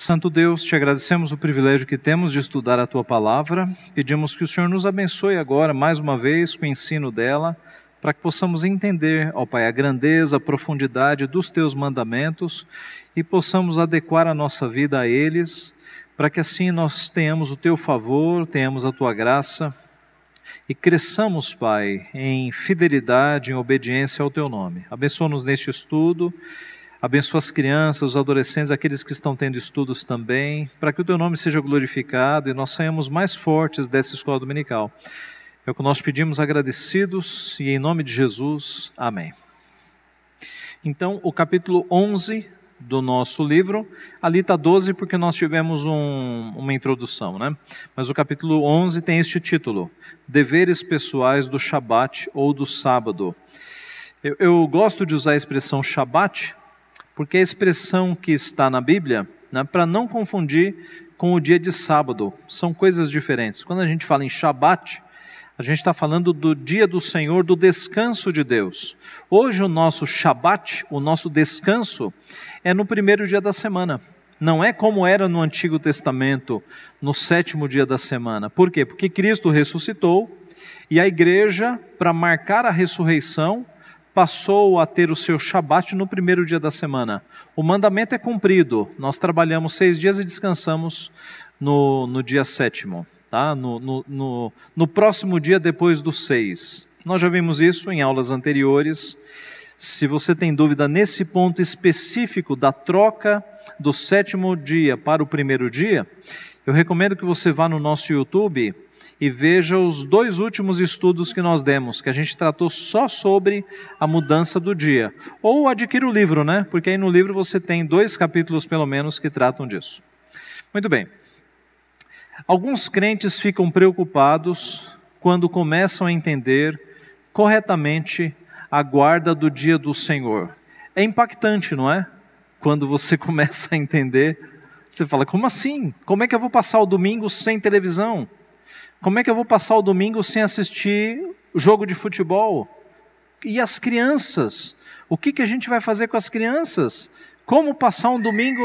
Santo Deus, te agradecemos o privilégio que temos de estudar a Tua Palavra. Pedimos que o Senhor nos abençoe agora, mais uma vez, com o ensino dela, para que possamos entender, ó Pai, a grandeza, a profundidade dos Teus mandamentos e possamos adequar a nossa vida a eles, para que assim nós tenhamos o Teu favor, tenhamos a Tua graça e cresçamos, Pai, em fidelidade, em obediência ao Teu nome. Abençoa-nos neste estudo. Abençoa as crianças, os adolescentes, aqueles que estão tendo estudos também, para que o Teu nome seja glorificado e nós saímos mais fortes dessa escola dominical. É o que nós pedimos agradecidos e em nome de Jesus, amém. Então, o capítulo 11 do nosso livro, ali está 12 porque nós tivemos uma introdução, né? Mas o capítulo 11 tem este título, Deveres Pessoais do Shabat ou do Sábado. Eu gosto de usar a expressão Shabat, porque é a expressão que está na Bíblia, né, para não confundir com o dia de sábado, são coisas diferentes. Quando a gente fala em Shabat, a gente está falando do dia do Senhor, do descanso de Deus. Hoje o nosso Shabat, o nosso descanso, é no primeiro dia da semana. Não é como era no Antigo Testamento, no sétimo dia da semana. Por quê? Porque Cristo ressuscitou e a igreja, para marcar a ressurreição, passou a ter o seu Shabat no primeiro dia da semana. O mandamento é cumprido, nós trabalhamos 6 dias e descansamos no dia 7º, tá? No próximo dia depois do 6. Nós já vimos isso em aulas anteriores. Se você tem dúvida nesse ponto específico da troca do 7º dia para o primeiro dia, eu recomendo que você vá no nosso YouTube e veja os 2 últimos estudos que nós demos, que a gente tratou só sobre a mudança do dia. Ou adquira o livro, né? Porque aí no livro você tem 2 capítulos pelo menos que tratam disso. Muito bem. Alguns crentes ficam preocupados quando começam a entender corretamente a guarda do dia do Senhor. É impactante, não é? Quando você começa a entender, você fala, como assim? Como é que eu vou passar o domingo sem televisão? Como é que eu vou passar o domingo sem assistir jogo de futebol? E as crianças? O que a gente vai fazer com as crianças? Como passar um domingo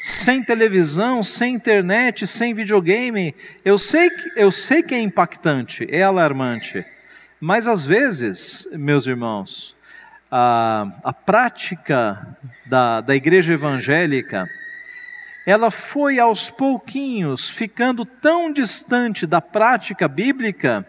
sem televisão, sem internet, sem videogame? Eu sei que é impactante, é alarmante. Mas às vezes, meus irmãos, a prática da igreja evangélica, ela foi aos pouquinhos ficando tão distante da prática bíblica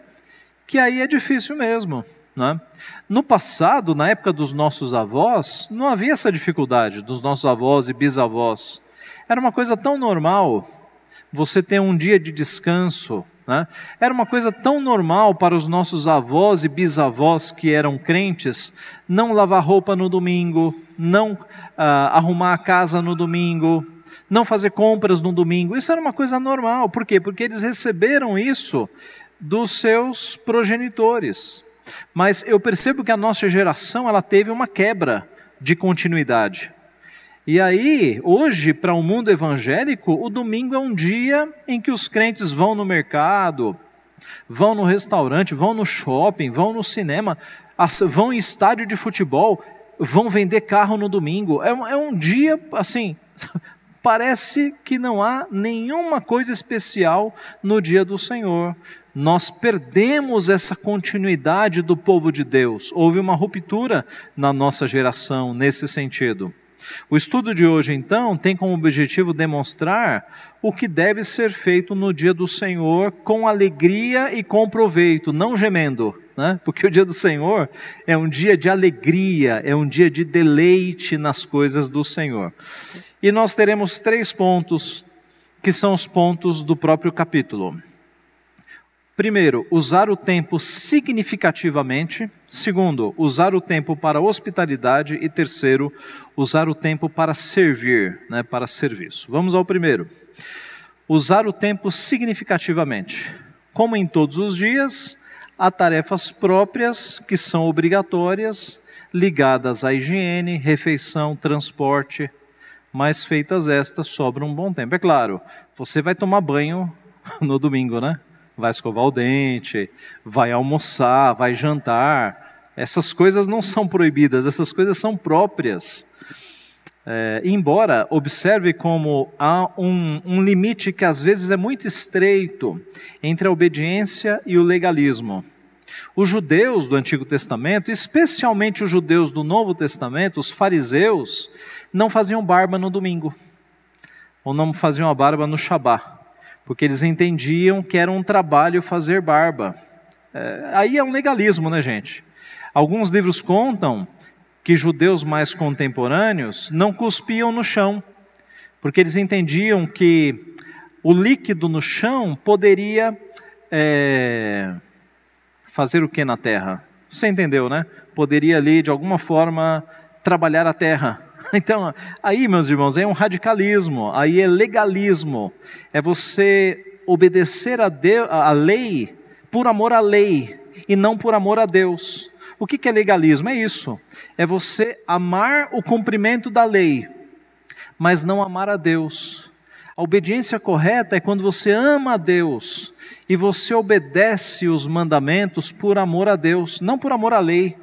que aí é difícil mesmo, né? No passado, na época dos nossos avós, não havia essa dificuldade, dos nossos avós e bisavós. Era uma coisa tão normal você ter um dia de descanso, né? Era uma coisa tão normal para os nossos avós e bisavós que eram crentes, não lavar roupa no domingo, não arrumar a casa no domingo, não fazer compras no domingo. Isso era uma coisa normal. Por quê? Porque eles receberam isso dos seus progenitores. Mas eu percebo que a nossa geração ela teve uma quebra de continuidade. E aí, hoje, para o mundo evangélico, o domingo é um dia em que os crentes vão no mercado, vão no restaurante, vão no shopping, vão no cinema, vão em estádio de futebol, vão vender carro no domingo. É um dia, assim, parece que não há nenhuma coisa especial no dia do Senhor. Nós perdemos essa continuidade do povo de Deus. Houve uma ruptura na nossa geração nesse sentido. O estudo de hoje, então, tem como objetivo demonstrar o que deve ser feito no dia do Senhor com alegria e com proveito, não gemendo, né? Porque o dia do Senhor é um dia de alegria, é um dia de deleite nas coisas do Senhor. E nós teremos 3 pontos, que são os pontos do próprio capítulo. Primeiro, usar o tempo significativamente. Segundo, usar o tempo para hospitalidade. E terceiro, usar o tempo para servir, né, para serviço. Vamos ao primeiro. Usar o tempo significativamente. Como em todos os dias, há tarefas próprias que são obrigatórias, ligadas à higiene, refeição, transporte, mas feitas estas sobra um bom tempo. É claro, você vai tomar banho no domingo, né? Vai escovar o dente, vai almoçar, vai jantar. Essas coisas não são proibidas, essas coisas são próprias. Embora observe como há um limite que às vezes é muito estreito entre a obediência e o legalismo. Os judeus do Antigo Testamento, especialmente os judeus do Novo Testamento, os fariseus, não faziam barba no domingo, ou não faziam a barba no Shabá, porque eles entendiam que era um trabalho fazer barba. Aí é um legalismo, né, gente? Alguns livros contam que judeus mais contemporâneos não cuspiam no chão, porque eles entendiam que o líquido no chão poderia fazer o que na terra? Você entendeu, né? Poderia ali, de alguma forma, trabalhar a terra. Então, aí, meus irmãos, é um radicalismo, aí é legalismo, é você obedecer a lei por amor à lei e não por amor a Deus. O que é legalismo? É isso, é você amar o cumprimento da lei, mas não amar a Deus. A obediência correta é quando você ama a Deus e você obedece os mandamentos por amor a Deus, não por amor à lei.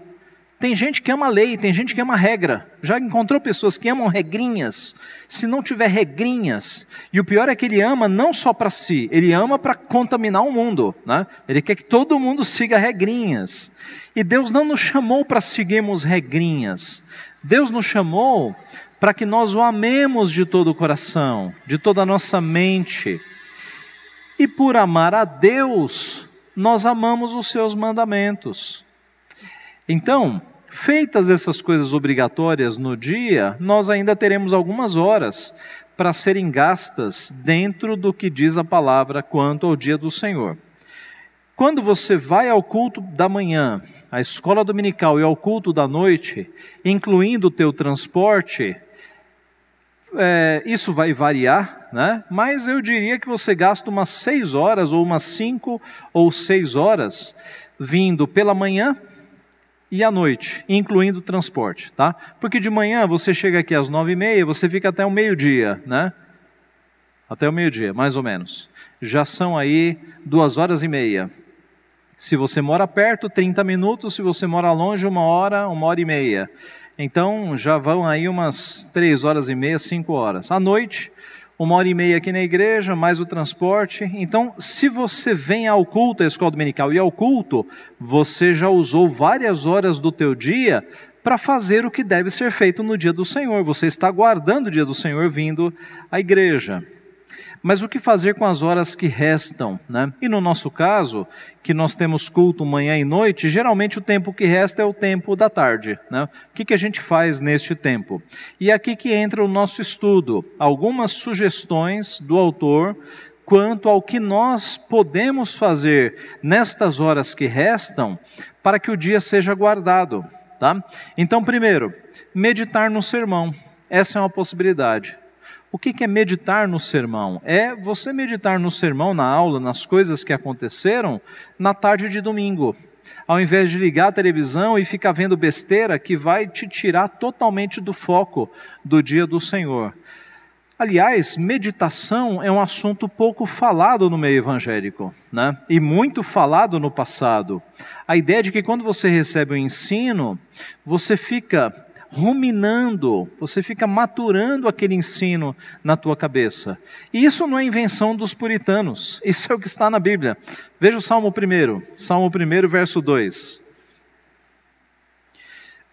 Tem gente que ama a lei, tem gente que ama a regra. Já encontrou pessoas que amam regrinhas? Se não tiver regrinhas, e o pior é que ele ama não só para si, ele ama para contaminar o mundo, né? Ele quer que todo mundo siga regrinhas. E Deus não nos chamou para seguirmos regrinhas. Deus nos chamou para que nós o amemos de todo o coração, de toda a nossa mente. E por amar a Deus, nós amamos os seus mandamentos. Então, feitas essas coisas obrigatórias no dia, nós ainda teremos algumas horas para serem gastas dentro do que diz a palavra quanto ao dia do Senhor. Quando você vai ao culto da manhã, à escola dominical e ao culto da noite, incluindo o teu transporte, isso vai variar, né? Mas eu diria que você gasta umas 6 horas, ou umas 5 ou 6 horas, vindo pela manhã e à noite, incluindo o transporte, tá? Porque de manhã você chega aqui às 9h30, você fica até o meio-dia, né? Até o meio-dia, mais ou menos. Já são aí 2h30. Se você mora perto, 30 minutos. Se você mora longe, 1 hora, 1h30. Então, já vão aí umas 3h30, 5 horas. À noite, 1h30 aqui na igreja, mais o transporte. Então, se você vem ao culto, à escola dominical e ao culto, você já usou várias horas do teu dia para fazer o que deve ser feito no dia do Senhor. Você está guardando o dia do Senhor vindo à igreja. Mas o que fazer com as horas que restam, né? E no nosso caso, que nós temos culto manhã e noite, geralmente o tempo que resta é o tempo da tarde, né? O que a gente faz neste tempo? E aqui que entra o nosso estudo, algumas sugestões do autor quanto ao que nós podemos fazer nestas horas que restam para que o dia seja guardado, tá? Então, primeiro, meditar no sermão, essa é uma possibilidade. O que é meditar no sermão? É você meditar no sermão, na aula, nas coisas que aconteceram na tarde de domingo. Ao invés de ligar a televisão e ficar vendo besteira que vai te tirar totalmente do foco do dia do Senhor. Aliás, meditação é um assunto pouco falado no meio evangélico, né? E muito falado no passado. A ideia de que quando você recebe o ensino, você fica ruminando, você fica maturando aquele ensino na tua cabeça. E isso não é invenção dos puritanos, isso é o que está na Bíblia. Veja o Salmo 1, verso 2.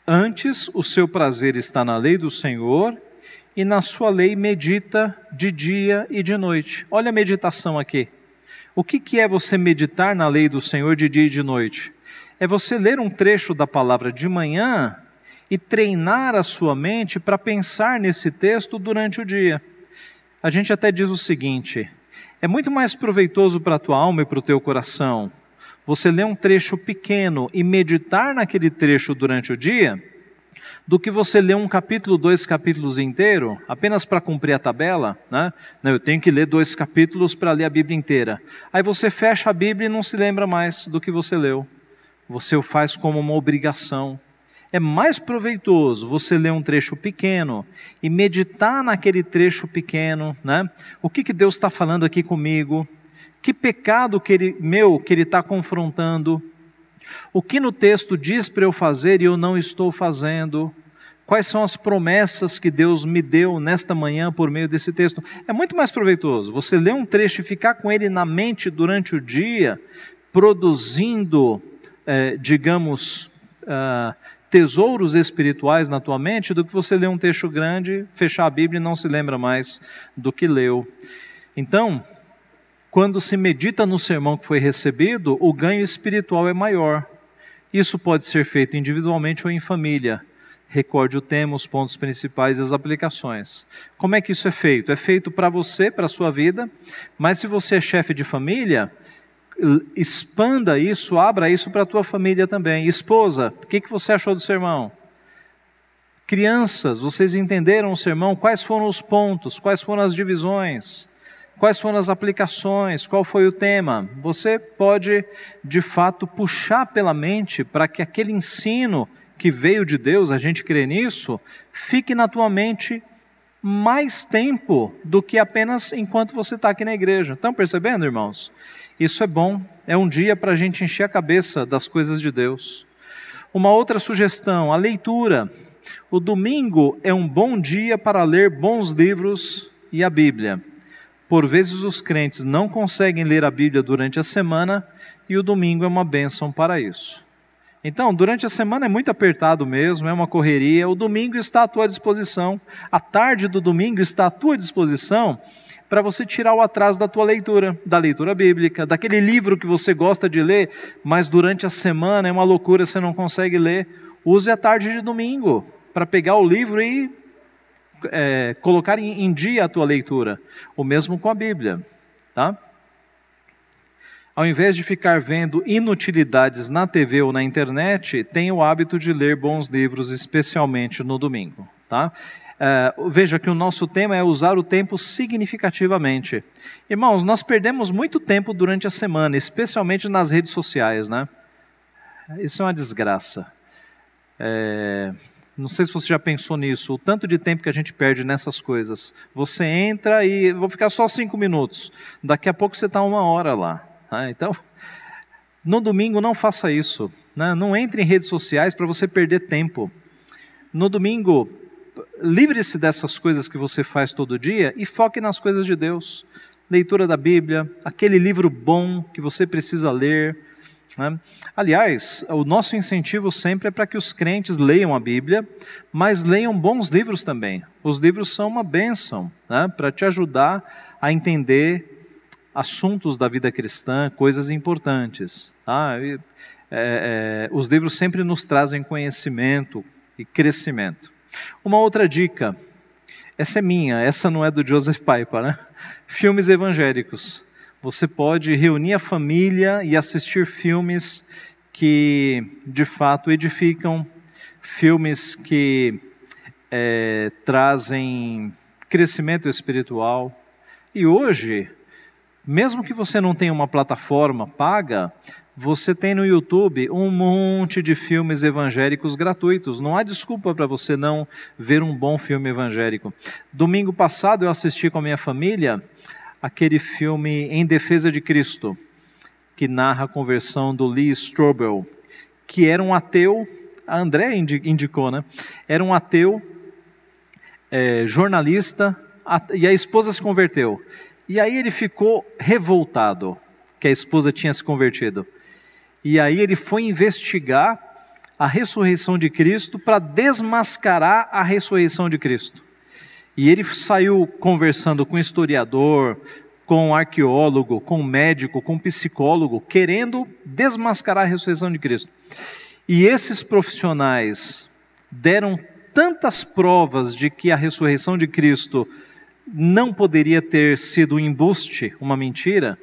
Antes o seu prazer está na lei do Senhor, e na sua lei medita de dia e de noite. Olha a meditação aqui. O que é você meditar na lei do Senhor de dia e de noite? É você ler um trecho da palavra de manhã e treinar a sua mente para pensar nesse texto durante o dia. A gente até diz o seguinte: é muito mais proveitoso para a tua alma e para o teu coração você ler um trecho pequeno e meditar naquele trecho durante o dia, do que você ler 1 capítulo, 2 capítulos inteiro, apenas para cumprir a tabela, né? Não, eu tenho que ler 2 capítulos para ler a Bíblia inteira. Aí você fecha a Bíblia e não se lembra mais do que você leu. Você o faz como uma obrigação. É mais proveitoso você ler um trecho pequeno e meditar naquele trecho pequeno, né? O que Deus está falando aqui comigo? Que pecado que ele está confrontando? O que no texto diz para eu fazer e eu não estou fazendo? Quais são as promessas que Deus me deu nesta manhã por meio desse texto? É muito mais proveitoso você ler um trecho e ficar com ele na mente durante o dia, produzindo, tesouros espirituais na tua mente, do que você ler um texto grande, fechar a Bíblia e não se lembra mais do que leu. Então, quando se medita no sermão que foi recebido, o ganho espiritual é maior. Isso pode ser feito individualmente ou em família. Recorde o tema, os pontos principais e as aplicações. Como é que isso é feito? É feito para você, para a sua vida, mas se você é chefe de família, expanda isso, abra isso para a tua família também. Esposa, o que você achou do sermão? Crianças, vocês entenderam o sermão? Quais foram os pontos? Quais foram as divisões? Quais foram as aplicações? Qual foi o tema? Você pode, de fato, puxar pela mente para que aquele ensino que veio de Deus, a gente crê nisso, fique na tua mente mais tempo do que apenas enquanto você está aqui na igreja. Estão percebendo, irmãos? Isso é bom, é um dia para a gente encher a cabeça das coisas de Deus. Uma outra sugestão, a leitura. O domingo é um bom dia para ler bons livros e a Bíblia. Por vezes os crentes não conseguem ler a Bíblia durante a semana e o domingo é uma bênção para isso. Então, durante a semana é muito apertado mesmo, é uma correria. O domingo está à tua disposição, a tarde do domingo está à tua disposição para você tirar o atraso da tua leitura, da leitura bíblica, daquele livro que você gosta de ler, mas durante a semana é uma loucura, você não consegue ler. Use a tarde de domingo para pegar o livro e colocar em dia a tua leitura. O mesmo com a Bíblia, tá? Ao invés de ficar vendo inutilidades na TV ou na internet, tenha o hábito de ler bons livros, especialmente no domingo, tá? Veja que o nosso tema é usar o tempo significativamente. Irmãos, nós perdemos muito tempo durante a semana, especialmente nas redes sociais, né? Isso é uma desgraça. Não sei se você já pensou nisso, o tanto de tempo que a gente perde nessas coisas. Você entra e vou ficar só 5 minutos, daqui a pouco você está 1 hora lá. Então, no domingo não faça isso, né? Não entre em redes sociais para você perder tempo. No domingo, livre-se dessas coisas que você faz todo dia e foque nas coisas de Deus. Leitura da Bíblia, aquele livro bom que você precisa ler, né? Aliás, o nosso incentivo sempre é para que os crentes leiam a Bíblia, mas leiam bons livros também. Os livros são uma bênção, né? Para te ajudar a entender assuntos da vida cristã, coisas importantes. Tá? Os livros sempre nos trazem conhecimento e crescimento. Uma outra dica, essa é minha, essa não é do Joseph Piper, né? Filmes evangélicos. Você pode reunir a família e assistir filmes que de fato edificam, filmes que trazem crescimento espiritual. E hoje, mesmo que você não tenha uma plataforma paga, você tem no YouTube um monte de filmes evangélicos gratuitos. Não há desculpa para você não ver um bom filme evangélico. Domingo passado eu assisti com a minha família aquele filme Em Defesa de Cristo, que narra a conversão do Lee Strobel, que era um ateu, a André indicou, né? Era um ateu, jornalista, e a esposa se converteu. E aí ele ficou revoltado que a esposa tinha se convertido. E aí ele foi investigar a ressurreição de Cristo para desmascarar a ressurreição de Cristo. E ele saiu conversando com historiador, com arqueólogo, com médico, com psicólogo, querendo desmascarar a ressurreição de Cristo. E esses profissionais deram tantas provas de que a ressurreição de Cristo não poderia ter sido um embuste, uma mentira,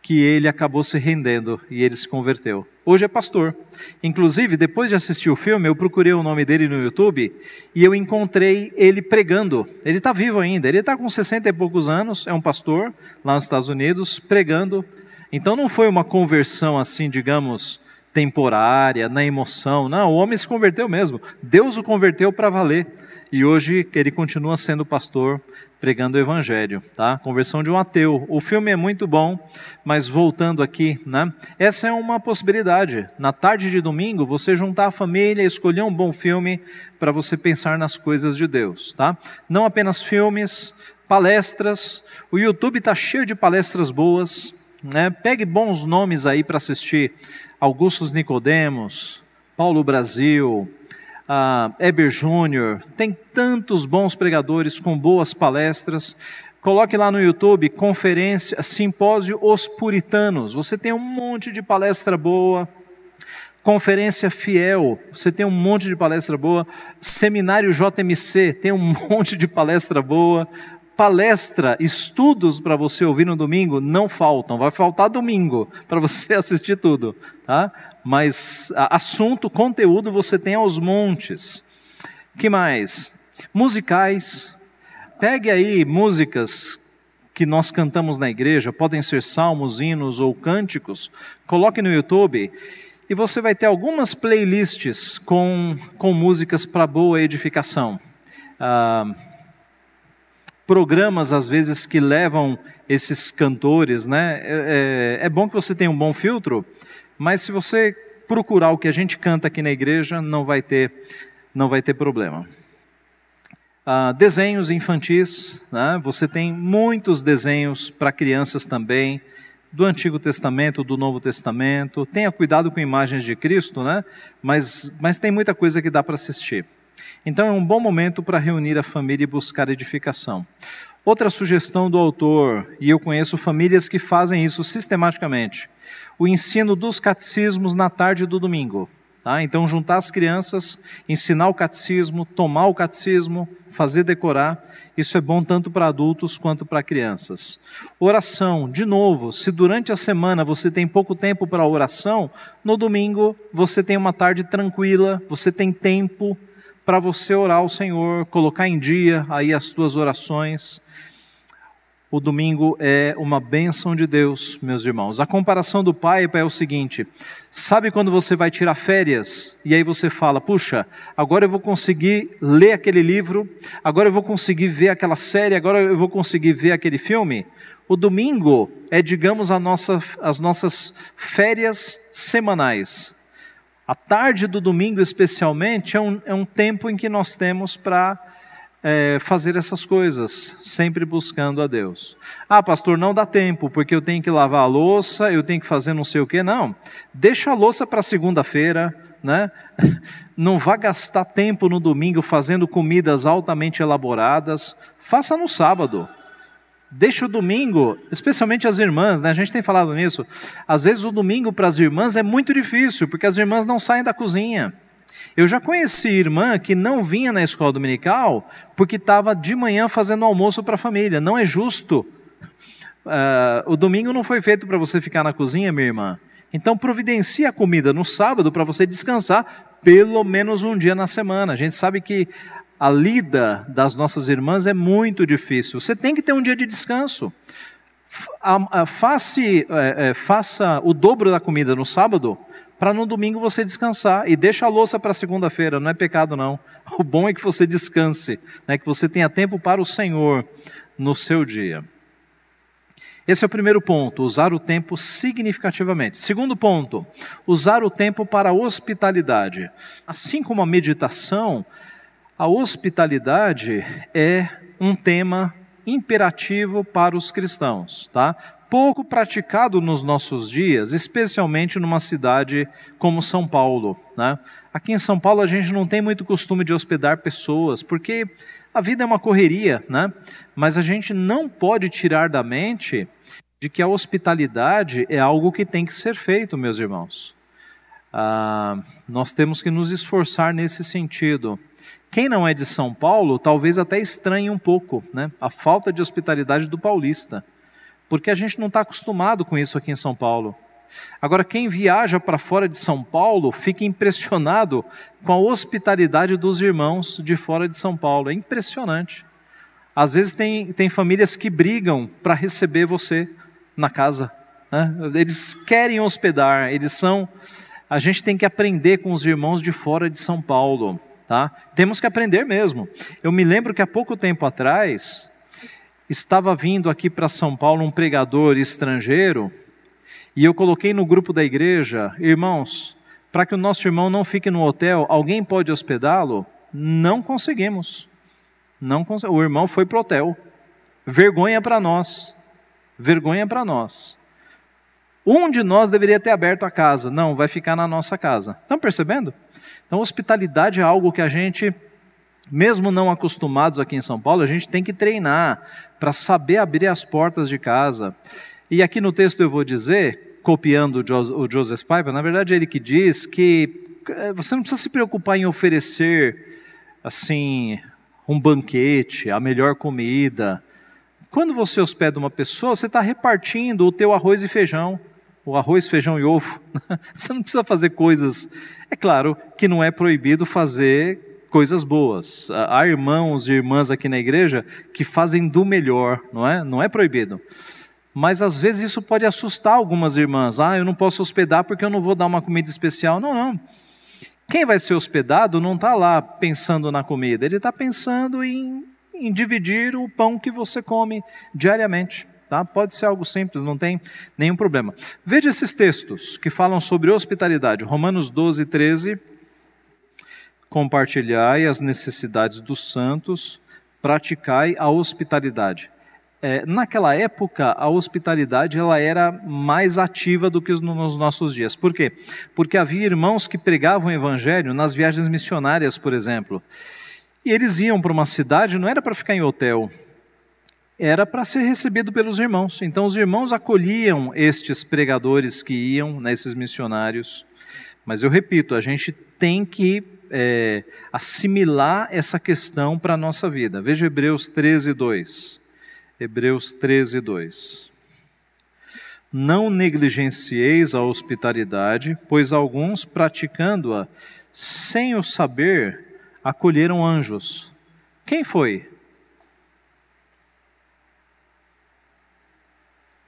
que ele acabou se rendendo e ele se converteu. Hoje é pastor. Inclusive, depois de assistir o filme, eu procurei o nome dele no YouTube e eu encontrei ele pregando. Ele está vivo ainda, ele está com 60 e poucos anos, é um pastor lá nos Estados Unidos, pregando. Então não foi uma conversão assim, digamos, temporária, na emoção. Não, o homem se converteu mesmo. Deus o converteu para valer. E hoje ele continua sendo pastor, pregando o evangelho, tá? Conversão de um ateu. O filme é muito bom, mas voltando aqui, né? Essa é uma possibilidade. Na tarde de domingo, você juntar a família, escolher um bom filme para você pensar nas coisas de Deus, tá? Não apenas filmes, palestras. O YouTube está cheio de palestras boas, né? Pegue bons nomes aí para assistir. Augustus Nicodemos, Paulo Brasil, Heber Júnior, tem tantos bons pregadores com boas palestras. Coloque lá no YouTube, conferência, simpósio Os Puritanos, você tem um monte de palestra boa. Conferência Fiel, você tem um monte de palestra boa. Seminário JMC, tem um monte de palestra boa. Palestra, estudos para você ouvir no domingo não faltam, vai faltar domingo para você assistir tudo, tá? Mas assunto, conteúdo você tem aos montes. Que mais? Musicais, pegue aí músicas que nós cantamos na igreja, podem ser salmos, hinos ou cânticos, coloque no YouTube e você vai ter algumas playlists com músicas para boa edificação. Programas, às vezes, que levam esses cantores, né? É bom que você tenha um bom filtro, mas se você procurar o que a gente canta aqui na igreja, não vai ter problema. Desenhos infantis, né? Você tem muitos desenhos para crianças também, do Antigo Testamento, do Novo Testamento. Tenha cuidado com imagens de Cristo, né? Mas tem muita coisa que dá para assistir. Então é um bom momento para reunir a família e buscar edificação. Outra sugestão do autor, e eu conheço famílias que fazem isso sistematicamente, o ensino dos catecismos na tarde do domingo. Tá? Então juntar as crianças, ensinar o catecismo, tomar o catecismo, fazer decorar, isso é bom tanto para adultos quanto para crianças. Oração, de novo, se durante a semana você tem pouco tempo para oração, no domingo você tem uma tarde tranquila, você tem tempo para você orar ao Senhor, colocar em dia aí as tuas orações. O domingo é uma bênção de Deus, meus irmãos. A comparação do pai é o seguinte: sabe quando você vai tirar férias e aí você fala, puxa, agora eu vou conseguir ler aquele livro, agora eu vou conseguir ver aquela série, agora eu vou conseguir ver aquele filme? O domingo é, digamos, as nossas férias semanais. A tarde do domingo, especialmente, é um tempo em que nós temos para fazer essas coisas, sempre buscando a Deus. Pastor, não dá tempo, porque eu tenho que lavar a louça, eu tenho que fazer não sei o quê. Não, deixa a louça para segunda-feira, né? Não vá gastar tempo no domingo fazendo comidas altamente elaboradas, faça no sábado. Deixa o domingo, especialmente as irmãs, né? A gente tem falado nisso. Às vezes o domingo para as irmãs é muito difícil, porque as irmãs não saem da cozinha. Eu já conheci irmã que não vinha na escola dominical porque estava de manhã fazendo almoço para a família. Não é justo. O domingo não foi feito para você ficar na cozinha, minha irmã. Então providencie a comida no sábado para você descansar pelo menos um dia na semana. A gente sabe que a lida das nossas irmãs é muito difícil. Você tem que ter um dia de descanso. Faça o dobro da comida no sábado, para no domingo você descansar. E deixa a louça para segunda-feira, não é pecado não. O bom é que você descanse, né? Que você tenha tempo para o Senhor no seu dia. Esse é o primeiro ponto, usar o tempo significativamente. Segundo ponto, usar o tempo para a hospitalidade. Assim como a meditação, a hospitalidade é um tema imperativo para os cristãos, tá? Pouco praticado nos nossos dias, especialmente numa cidade como São Paulo, né? Aqui em São Paulo a gente não tem muito costume de hospedar pessoas, porque a vida é uma correria, né? Mas a gente não pode tirar da mente de que a hospitalidade é algo que tem que ser feito, meus irmãos. Nós temos que nos esforçar nesse sentido. Quem não é de São Paulo, talvez até estranhe um pouco, né? A falta de hospitalidade do paulista, porque a gente não está acostumado com isso aqui em São Paulo. Agora, quem viaja para fora de São Paulo fica impressionado com a hospitalidade dos irmãos de fora de São Paulo. É impressionante. Às vezes tem famílias que brigam para receber você na casa, né? Eles querem hospedar, eles são a gente tem que aprender com os irmãos de fora de São Paulo, tá? Temos que aprender mesmo. Eu me lembro que há pouco tempo atrás, estava vindo aqui para São Paulo um pregador estrangeiro, e eu coloquei no grupo da igreja: irmãos, para que o nosso irmão não fique no hotel, alguém pode hospedá-lo? Não conseguimos. O irmão foi para o hotel. Vergonha para nós. Vergonha para nós. Um de nós deveria ter aberto a casa. Não, vai ficar na nossa casa. Estão percebendo? Então, hospitalidade é algo que a gente, mesmo não acostumados aqui em São Paulo, a gente tem que treinar para saber abrir as portas de casa. E aqui no texto eu vou dizer, copiando o Joseph Piper, na verdade ele que diz que você não precisa se preocupar em oferecer assim um banquete, a melhor comida. Quando você hospeda uma pessoa, você está repartindo o teu arroz e feijão, o arroz, feijão e ovo. Você não precisa fazer coisas. É claro que não é proibido fazer coisas boas. Há irmãos e irmãs aqui na igreja que fazem do melhor, não é? Não é proibido. Mas às vezes isso pode assustar algumas irmãs. Eu não posso hospedar porque eu não vou dar uma comida especial. Não. Quem vai ser hospedado não está lá pensando na comida, ele está pensando em dividir o pão que você come diariamente. Tá? Pode ser algo simples, não tem nenhum problema. Veja esses textos que falam sobre hospitalidade. Romanos 12, 13. Compartilhai as necessidades dos santos, praticai a hospitalidade. Naquela época, a hospitalidade ela era mais ativa do que nos nossos dias. Por quê? Porque havia irmãos que pregavam o evangelho nas viagens missionárias, por exemplo. E eles iam para uma cidade, não era para ficar em hotel, era para ser recebido pelos irmãos. Então os irmãos acolhiam estes pregadores que iam, esses missionários. Mas eu repito, a gente tem que assimilar essa questão para a nossa vida. Veja Hebreus 13, 2. Hebreus 13, 2. Não negligencieis a hospitalidade, pois alguns, praticando-a sem o saber, acolheram anjos. Quem foi?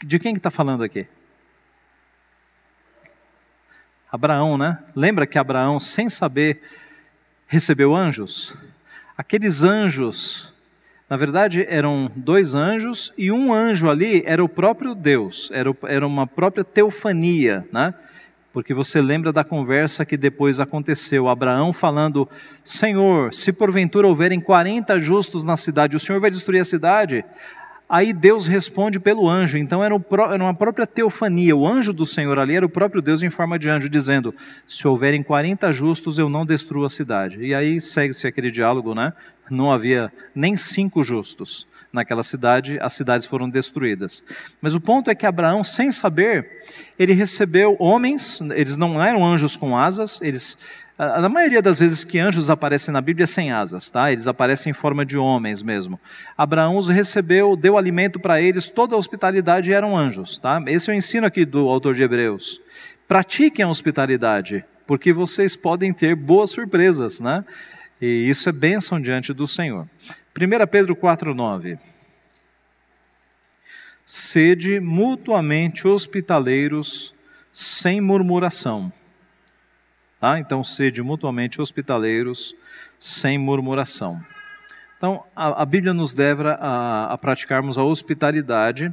De quem que está falando aqui? Abraão, né? Lembra que Abraão, sem saber, recebeu anjos? Aqueles anjos, na verdade, eram 2 anjos, e um anjo ali era o próprio Deus, era uma própria teofania, né? Porque você lembra da conversa que depois aconteceu, Abraão falando: Senhor, se porventura houverem 40 justos na cidade, o Senhor vai destruir a cidade? Aí Deus responde pelo anjo. Então era uma própria teofania, o anjo do Senhor ali era o próprio Deus em forma de anjo, dizendo: se houverem 40 justos, eu não destruo a cidade. E aí segue-se aquele diálogo, né? Não havia nem 5 justos naquela cidade, as cidades foram destruídas. Mas o ponto é que Abraão, sem saber, ele recebeu homens, eles não eram anjos com asas, na maioria das vezes que anjos aparecem na Bíblia sem asas, tá? Eles aparecem em forma de homens mesmo. Abraão os recebeu, deu alimento para eles, toda a hospitalidade eram anjos, tá? Esse é o ensino aqui do autor de Hebreus. Pratiquem a hospitalidade, porque vocês podem ter boas surpresas, né? E isso é bênção diante do Senhor. 1 Pedro 4,9. Sede mutuamente hospitaleiros sem murmuração. Tá? Então, sede mutuamente hospitaleiros sem murmuração. Então, a Bíblia nos leva a praticarmos a hospitalidade.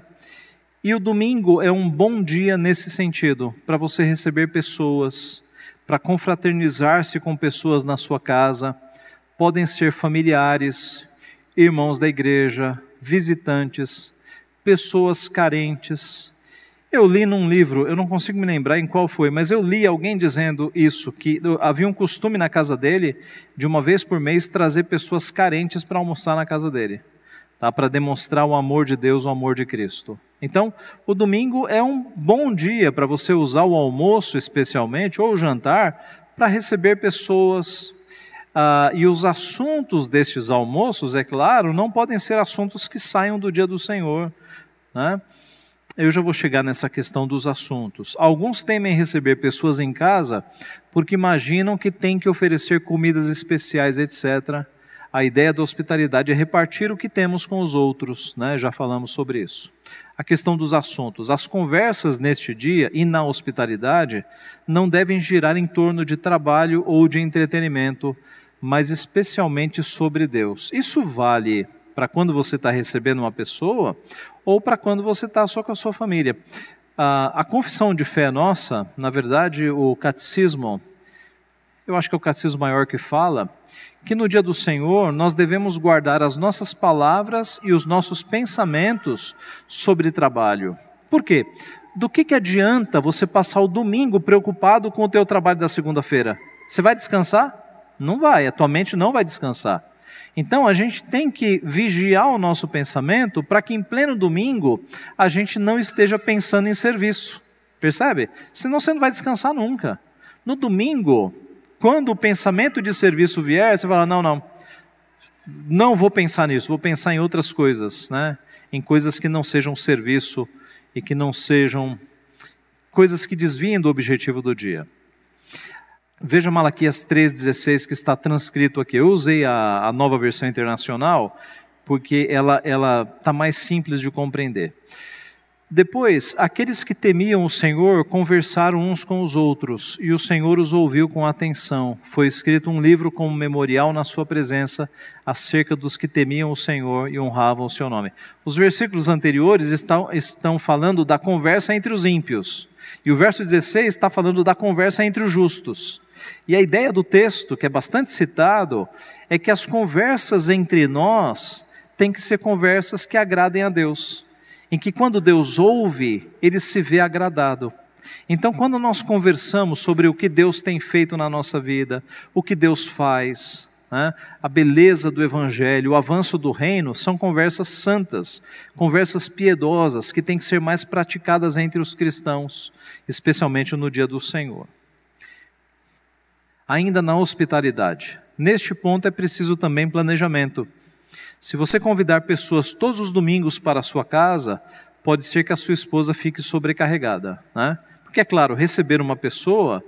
E o domingo é um bom dia nesse sentido, para você receber pessoas, para confraternizar-se com pessoas na sua casa. Podem ser familiares, irmãos da igreja, visitantes, pessoas carentes. Eu li num livro, eu não consigo me lembrar em qual foi, mas eu li alguém dizendo isso, que havia um costume na casa dele, de uma vez por mês, trazer pessoas carentes para almoçar na casa dele, tá? Para demonstrar o amor de Deus, o amor de Cristo. Então, o domingo é um bom dia para você usar o almoço especialmente, ou o jantar, para receber pessoas. E os assuntos destes almoços, é claro, não podem ser assuntos que saiam do dia do Senhor, né? Eu já vou chegar nessa questão dos assuntos. Alguns temem receber pessoas em casa porque imaginam que tem que oferecer comidas especiais, etc. A ideia da hospitalidade é repartir o que temos com os outros, né? Já falamos sobre isso. A questão dos assuntos. As conversas neste dia e na hospitalidade não devem girar em torno de trabalho ou de entretenimento, mas especialmente sobre Deus. Isso vale para quando você está recebendo uma pessoa ou para quando você está só com a sua família. A confissão de fé nossa, na verdade, o catecismo, eu acho que é o catecismo maior que fala, que no dia do Senhor nós devemos guardar as nossas palavras e os nossos pensamentos sobre trabalho. Por quê? Do que adianta você passar o domingo preocupado com o teu trabalho da segunda-feira? Você vai descansar? Não vai, a tua mente não vai descansar. Então a gente tem que vigiar o nosso pensamento para que em pleno domingo a gente não esteja pensando em serviço. Percebe? Senão você não vai descansar nunca. No domingo, quando o pensamento de serviço vier, você fala, não vou pensar nisso, vou pensar em outras coisas, né? Em coisas que não sejam serviço e que não sejam coisas que desviem do objetivo do dia. Veja Malaquias 3,16 que está transcrito aqui. Eu usei a nova versão internacional porque ela está mais simples de compreender. Depois, aqueles que temiam o Senhor conversaram uns com os outros, e o Senhor os ouviu com atenção. Foi escrito um livro como memorial na sua presença, acerca dos que temiam o Senhor e honravam o seu nome. Os versículos anteriores estão falando da conversa entre os ímpios, e o verso 16 está falando da conversa entre os justos. E a ideia do texto, que é bastante citado, é que as conversas entre nós têm que ser conversas que agradem a Deus, em que quando Deus ouve, Ele se vê agradado. Então, quando nós conversamos sobre o que Deus tem feito na nossa vida, o que Deus faz, né, a beleza do Evangelho, o avanço do reino, são conversas santas, conversas piedosas, que têm que ser mais praticadas entre os cristãos, especialmente no dia do Senhor. Ainda na hospitalidade, neste ponto é preciso também planejamento. Se você convidar pessoas todos os domingos para a sua casa, pode ser que a sua esposa fique sobrecarregada, né? Porque, é claro, receber uma pessoa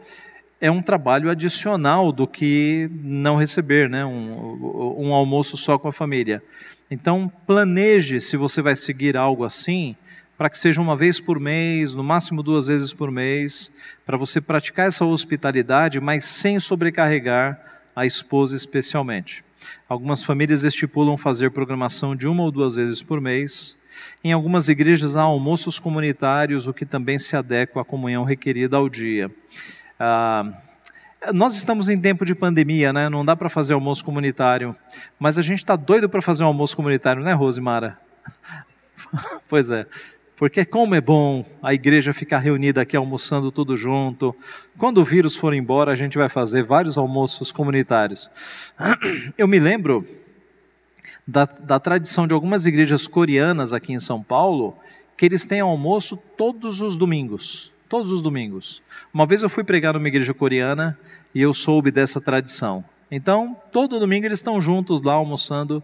é um trabalho adicional do que não receber, né? Um almoço só com a família. Então, planeje se você vai seguir algo assim, para que seja uma vez por mês, no máximo 2 vezes por mês, para você praticar essa hospitalidade, mas sem sobrecarregar a esposa especialmente. Algumas famílias estipulam fazer programação de 1 ou 2 vezes por mês. Em algumas igrejas há almoços comunitários, o que também se adequa à comunhão requerida ao dia. Nós estamos em tempo de pandemia, né? Não dá para fazer almoço comunitário, mas a gente está doido para fazer um almoço comunitário, né, Rosimara? Pois é. Porque como é bom a igreja ficar reunida aqui almoçando tudo junto. Quando o vírus for embora, a gente vai fazer vários almoços comunitários. Eu me lembro da tradição de algumas igrejas coreanas aqui em São Paulo, que eles têm almoço todos os domingos. Todos os domingos. Uma vez eu fui pregar numa igreja coreana e eu soube dessa tradição. Então, todo domingo eles estão juntos lá almoçando.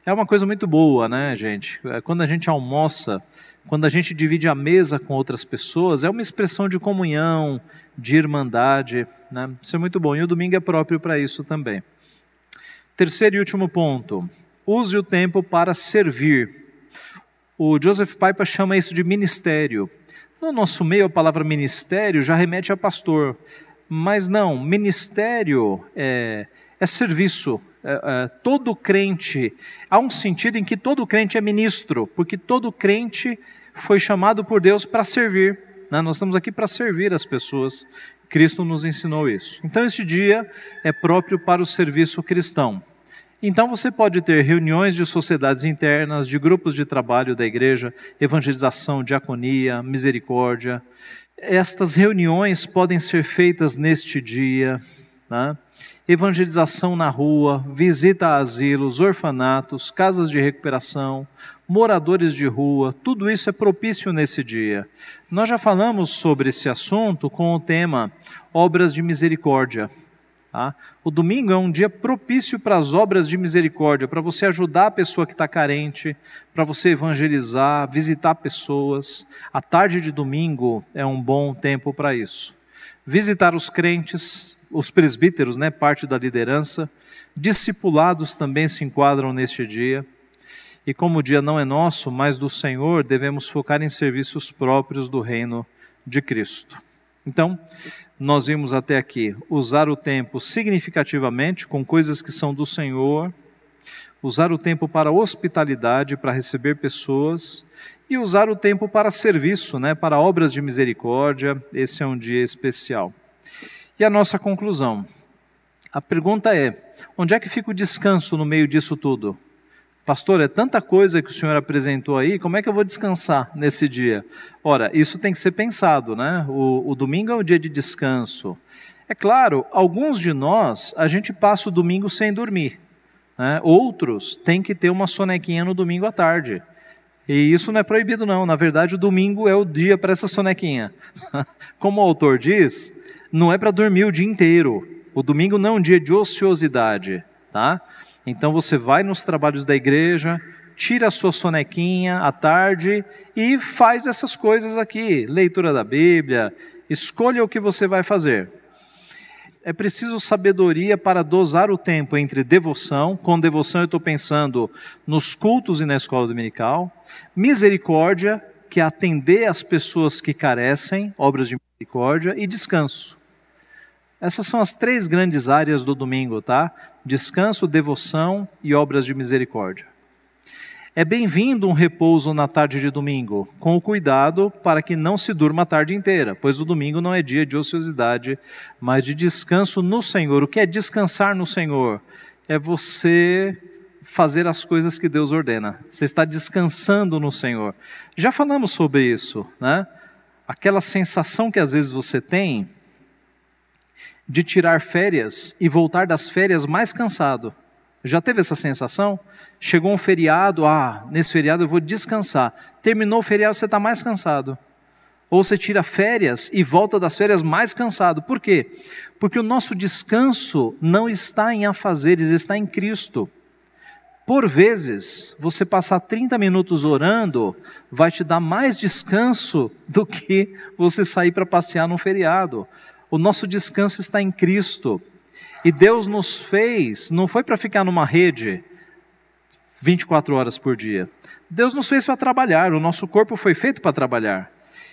É uma coisa muito boa, né, gente? Quando a gente almoça, quando a gente divide a mesa com outras pessoas, é uma expressão de comunhão, de irmandade, né? Isso é muito bom, e o domingo é próprio para isso também. Terceiro e último ponto, use o tempo para servir. O Joseph Piper chama isso de ministério. No nosso meio, a palavra ministério já remete a pastor, mas não, ministério é serviço. Todo crente, há um sentido em que todo crente é ministro, porque todo crente foi chamado por Deus para servir, né? Nós estamos aqui para servir as pessoas, Cristo nos ensinou isso. Então este dia é próprio para o serviço cristão. Então você pode ter reuniões de sociedades internas, de grupos de trabalho da igreja, evangelização, diaconia, misericórdia. Estas reuniões podem ser feitas neste dia, né? Evangelização na rua, visita a asilos, orfanatos, casas de recuperação, moradores de rua, tudo isso é propício nesse dia. Nós já falamos sobre esse assunto com o tema Obras de Misericórdia. Tá? O domingo é um dia propício para as obras de misericórdia, para você ajudar a pessoa que está carente, para você evangelizar, visitar pessoas. A tarde de domingo é um bom tempo para isso. Visitar os crentes, os presbíteros, né, parte da liderança, Discipulados também se enquadram neste dia. E como o dia não é nosso, mas do Senhor, devemos focar em serviços próprios do reino de Cristo. Então, nós vimos até aqui usar o tempo significativamente com coisas que são do Senhor, usar o tempo para hospitalidade, para receber pessoas, e usar o tempo para serviço, para obras de misericórdia. Esse é um dia especial. E a nossa conclusão. A pergunta é, onde é que fica o descanso no meio disso tudo? Pastor, é tanta coisa que o senhor apresentou aí, como é que eu vou descansar nesse dia? Ora, isso tem que ser pensado, O domingo é um dia de descanso. É claro, alguns de nós, a gente passa o domingo sem dormir, Outros têm que ter uma sonequinha no domingo à tarde. E isso não é proibido não, na verdade o domingo é o dia para essa sonequinha. Como o autor diz, não é para dormir o dia inteiro. O domingo não é um dia de ociosidade, Então você vai nos trabalhos da igreja, tira a sua sonequinha à tarde e faz essas coisas aqui, leitura da Bíblia, escolha o que você vai fazer. É preciso sabedoria para dosar o tempo entre devoção, com devoção eu estou pensando nos cultos e na escola dominical, misericórdia, que é atender as pessoas que carecem, obras de misericórdia, e descanso. Essas são as 3 grandes áreas do domingo, Descanso, devoção e obras de misericórdia. É bem-vindo um repouso na tarde de domingo, com o cuidado para que não se durma a tarde inteira, pois o domingo não é dia de ociosidade, mas de descanso no Senhor. O que é descansar no Senhor? É você fazer as coisas que Deus ordena. Você está descansando no Senhor. Já falamos sobre isso, Aquela sensação que às vezes você tem de tirar férias e voltar das férias mais cansado. Já teve essa sensação? Chegou um feriado, nesse feriado eu vou descansar. Terminou o feriado, você está mais cansado. Ou você tira férias e volta das férias mais cansado. Por quê? Porque o nosso descanso não está em afazeres, está em Cristo. Por vezes, você passar 30 minutos orando vai te dar mais descanso do que você sair para passear num feriado. O nosso descanso está em Cristo. E Deus nos fez, não foi para ficar numa rede 24 horas por dia. Deus nos fez para trabalhar, o nosso corpo foi feito para trabalhar.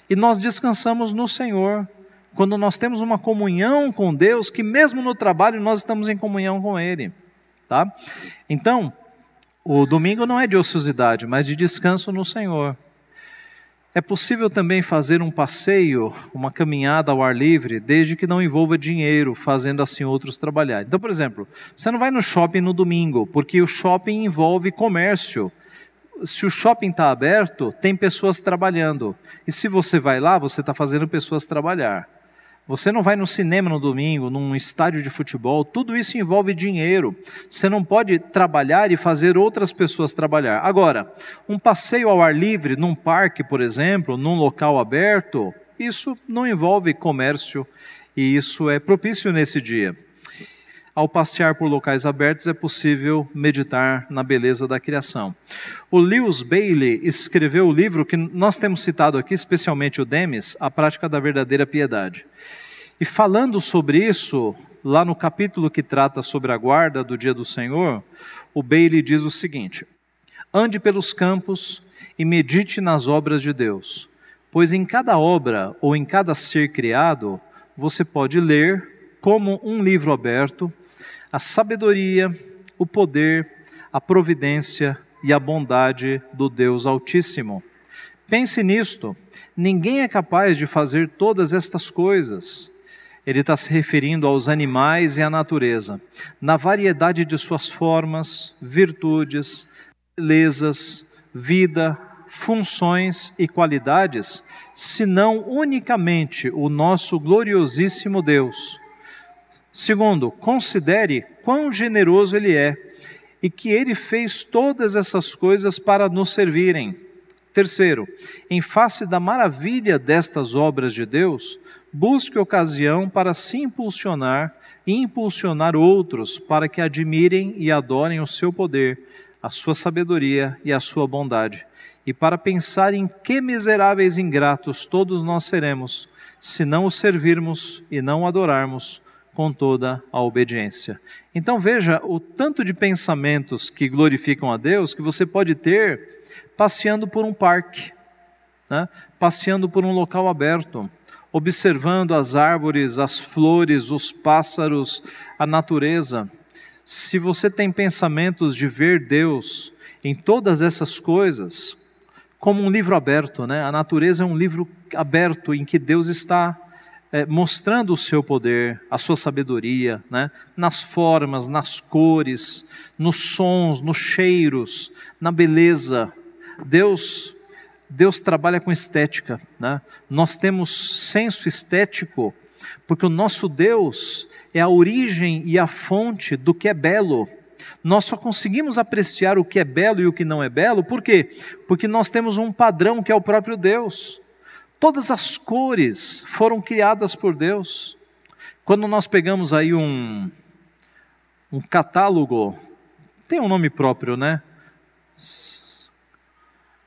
E nós descansamos no Senhor, quando nós temos uma comunhão com Deus, que mesmo no trabalho nós estamos em comunhão com Ele. Então, o domingo não é de ociosidade, mas de descanso no Senhor. É possível também fazer um passeio, uma caminhada ao ar livre, desde que não envolva dinheiro, fazendo assim outros trabalhar. Então, por exemplo, você não vai no shopping no domingo, porque o shopping envolve comércio. Se o shopping está aberto, tem pessoas trabalhando. E se você vai lá, você está fazendo pessoas trabalhar. Você não vai no cinema no domingo, num estádio de futebol, tudo isso envolve dinheiro. Você não pode trabalhar e fazer outras pessoas trabalhar. Agora, um passeio ao ar livre, num parque, por exemplo, num local aberto, isso não envolve comércio e isso é propício nesse dia. Ao passear por locais abertos é possível meditar na beleza da criação. O Lewis Bailey escreveu o livro que nós temos citado aqui, especialmente o Demis, A Prática da Verdadeira Piedade. E falando sobre isso, lá no capítulo que trata sobre a guarda do dia do Senhor, o Bailey diz o seguinte: ande pelos campos e medite nas obras de Deus, pois em cada obra ou em cada ser criado, você pode ler, como um livro aberto, a sabedoria, o poder, a providência e a bondade do Deus Altíssimo. Pense nisto, ninguém é capaz de fazer todas estas coisas. Ele está se referindo aos animais e à natureza, na variedade de suas formas, virtudes, belezas, vida, funções e qualidades, senão unicamente o nosso gloriosíssimo Deus. Segundo, considere quão generoso Ele é e que Ele fez todas essas coisas para nos servirem. Terceiro, em face da maravilha destas obras de Deus, busque ocasião para se impulsionar e impulsionar outros para que admirem e adorem o seu poder, a sua sabedoria e a sua bondade, e para pensar em que miseráveis ingratos todos nós seremos, se não o servirmos e não o adorarmos, com toda a obediência. Então veja o tanto de pensamentos que glorificam a Deus que você pode ter passeando por um parque, né? Passeando por um local aberto, observando as árvores, as flores, os pássaros, a natureza. Se você tem pensamentos de ver Deus em todas essas coisas, como um livro aberto, né? A natureza é um livro aberto em que Deus está mostrando o seu poder, a sua sabedoria, né? Nas formas, nas cores, nos sons, nos cheiros, na beleza. Deus trabalha com estética, né? Nós temos senso estético porque o nosso Deus é a origem e a fonte do que é belo. Nós só conseguimos apreciar o que é belo e o que não é belo, por quê? Porque nós temos um padrão que é o próprio Deus. Todas as cores foram criadas por Deus. Quando nós pegamos aí um catálogo, tem um nome próprio, né?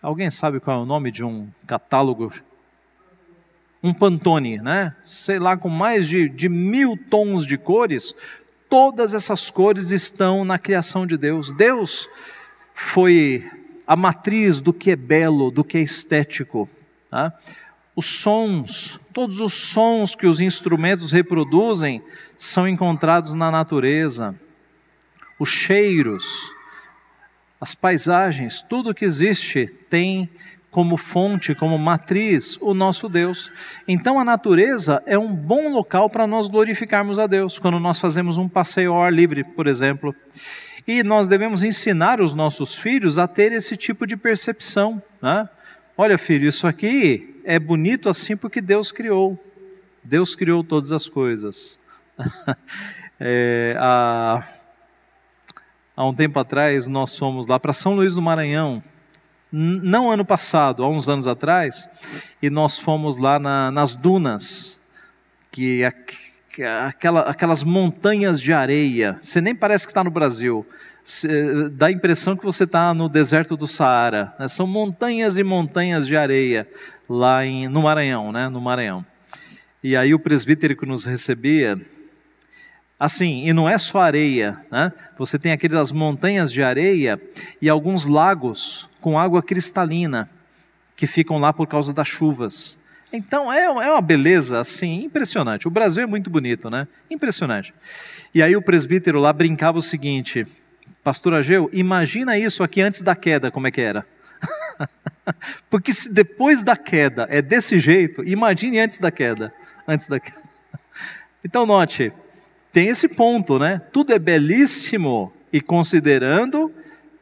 Alguém sabe qual é o nome de um catálogo? Um Pantone, né? Sei lá, com mais de 1000 tons de cores. Todas essas cores estão na criação de Deus. Deus foi a matriz do que é belo, do que é estético, tá? Os sons, todos os sons que os instrumentos reproduzem são encontrados na natureza. Os cheiros, as paisagens, tudo que existe tem como fonte, como matriz, o nosso Deus. Então a natureza é um bom local para nós glorificarmos a Deus, quando nós fazemos um passeio ao ar livre, por exemplo. E nós devemos ensinar os nossos filhos a ter esse tipo de percepção, né? Olha, filho, isso aqui é bonito assim porque Deus criou. Deus criou todas as coisas. Há um tempo atrás nós fomos lá para São Luís do Maranhão, não ano passado, há uns anos atrás, e nós fomos lá nas dunas, aquelas montanhas de areia. Você nem parece que está no Brasil. Dá a impressão que você está no deserto do Saara, né? São montanhas e montanhas de areia lá no Maranhão, né? No Maranhão. E aí o presbítero que nos recebia, assim, e não é só areia, né? Você tem aquelas montanhas de areia e alguns lagos com água cristalina que ficam lá por causa das chuvas. Então é uma beleza assim impressionante. O Brasil é muito bonito, né? Impressionante. E aí o presbítero lá brincava o seguinte: Pastor Ageu, imagina isso aqui antes da queda, como é que era? Porque se depois da queda é desse jeito, imagine antes da queda. Então note, tem esse ponto, né? Tudo é belíssimo e considerando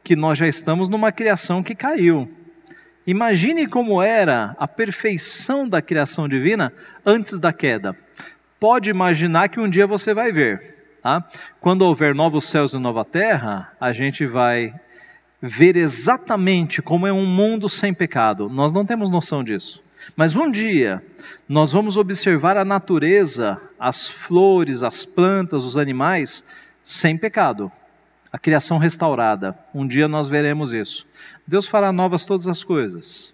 que nós já estamos numa criação que caiu. Imagine como era a perfeição da criação divina antes da queda. Pode imaginar que um dia você vai ver. Tá? Quando houver novos céus e nova terra, a gente vai ver exatamente como é um mundo sem pecado. Nós não temos noção disso. Mas um dia, nós vamos observar a natureza, as flores, as plantas, os animais, sem pecado. A criação restaurada. Um dia nós veremos isso. Deus fará novas todas as coisas.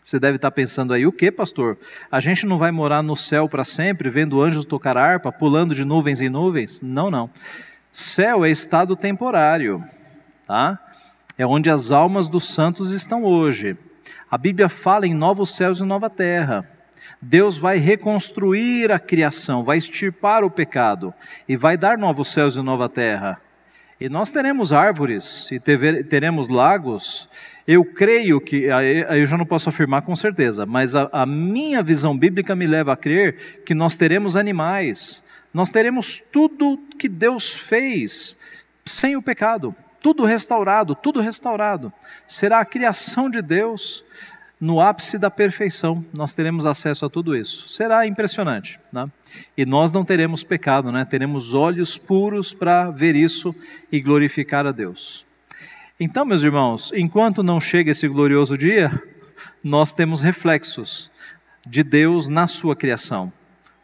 Você deve estar pensando aí, o que, pastor? A gente não vai morar no céu para sempre, vendo anjos tocar harpa, pulando de nuvens em nuvens? Não, não. Céu é estado temporário, tá? É onde as almas dos santos estão hoje. A Bíblia fala em novos céus e nova terra. Deus vai reconstruir a criação, vai extirpar o pecado e vai dar novos céus e nova terra. E nós teremos árvores e teremos lagos. Eu creio que, eu já não posso afirmar com certeza, mas a minha visão bíblica me leva a crer que nós teremos animais, nós teremos tudo que Deus fez sem o pecado, tudo restaurado, tudo restaurado. Será a criação de Deus no ápice da perfeição, nós teremos acesso a tudo isso. Será impressionante, né? E nós não teremos pecado, né? Teremos olhos puros para ver isso e glorificar a Deus. Então, meus irmãos, enquanto não chega esse glorioso dia, nós temos reflexos de Deus na sua criação.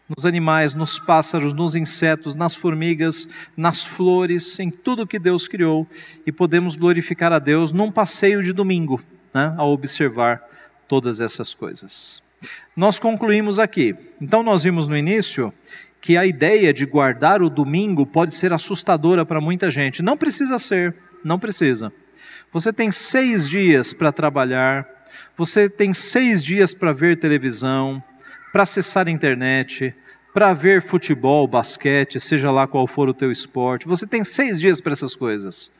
Nos animais, nos pássaros, nos insetos, nas formigas, nas flores, em tudo que Deus criou. E podemos glorificar a Deus num passeio de domingo, né? Ao observar todas essas coisas. Nós concluímos aqui. Então nós vimos no início que a ideia de guardar o domingo pode ser assustadora para muita gente. Não precisa ser, não precisa. Você tem 6 dias para trabalhar, você tem 6 dias para ver televisão, para acessar a internet, para ver futebol, basquete, seja lá qual for o teu esporte. Você tem 6 dias para essas coisas.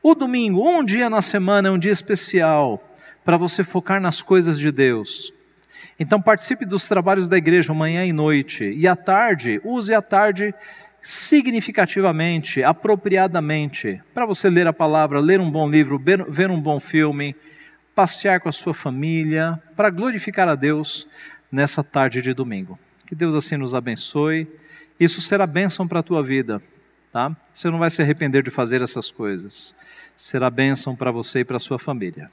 O domingo, um dia na semana, é um dia especial para você focar nas coisas de Deus. Então participe dos trabalhos da igreja manhã e noite. E à tarde, use a tarde significativamente, apropriadamente, para você ler a palavra, ler um bom livro, ver um bom filme, passear com a sua família, para glorificar a Deus nessa tarde de domingo. Que Deus assim nos abençoe. Isso será bênção para a tua vida, tá? Você não vai se arrepender de fazer essas coisas. Será bênção para você e para a sua família.